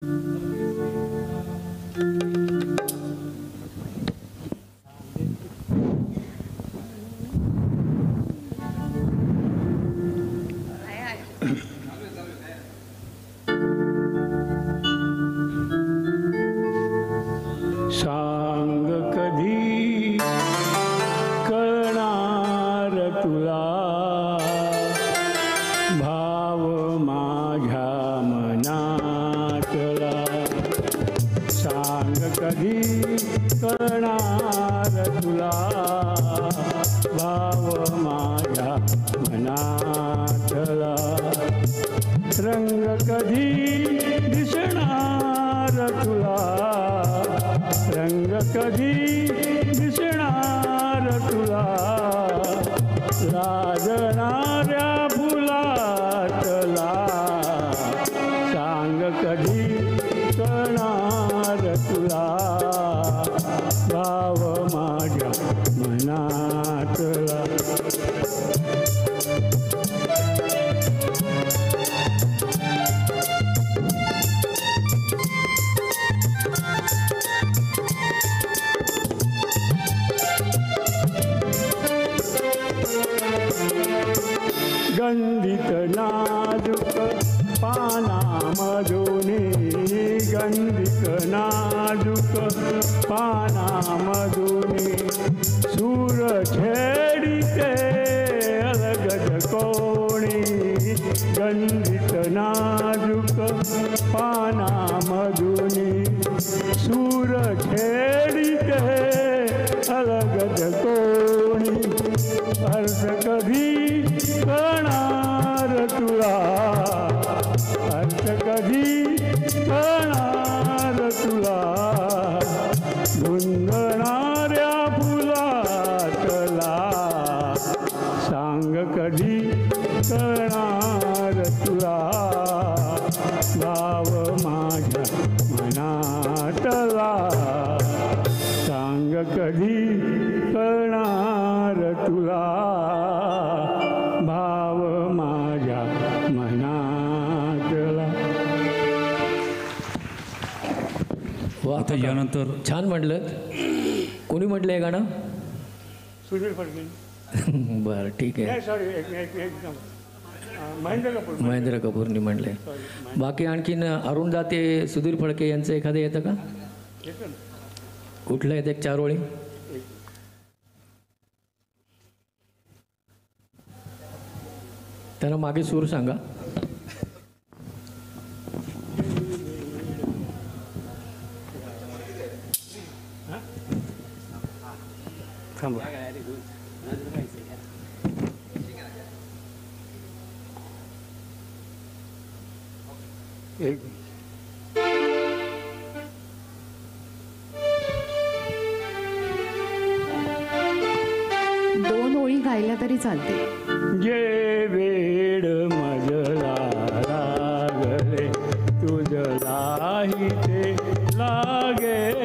सांग कधी कळणार तुला भाव माझ्या मनातला. सांग कधी कळणार तुला भाव माझ्या मनातला. रंग कधी दिसणार तुला रंग कधी दिसणार तुला. लाजणाऱ्या फुलातला. सांग कधी कळणार तुला भाव माझ्या मनातला. गंधित नाजूक पानामधुनी गंधित नाजूक पानामधुनी सूर छेडिते अलगद कोणी. गंधित नाजूक पानामधुनी सूर छेडिते अलगद कोणी. अर्थ कधी कळणार तुला अर्थ कधी कळणार तुला. गुंगणाऱ्या फुलातला. सांग कधी कळणार तुला भाव माझ्या मनातला. सांग कधी कळणार तुला भाव माझ्या मनातला. आता यानंतर छान म्हटलं. कोणी म्हटलं हे गाणं? सुधीर फडके. बरं ठीक आहे. सॉरी महेंद्र कपूर. महेंद्र कपूरनी म्हटले. बाकी आणखीन अरुण दाते सुधीर फडके यांचं एखादं येतं का? कुठलं येतं? एक चार ओळी. त्यांना मागे सूर सांगा. थांबा. एक दोन ओळी गायल्या तरी चालते. जे वेड मजला लागले तुझलाही ते लागे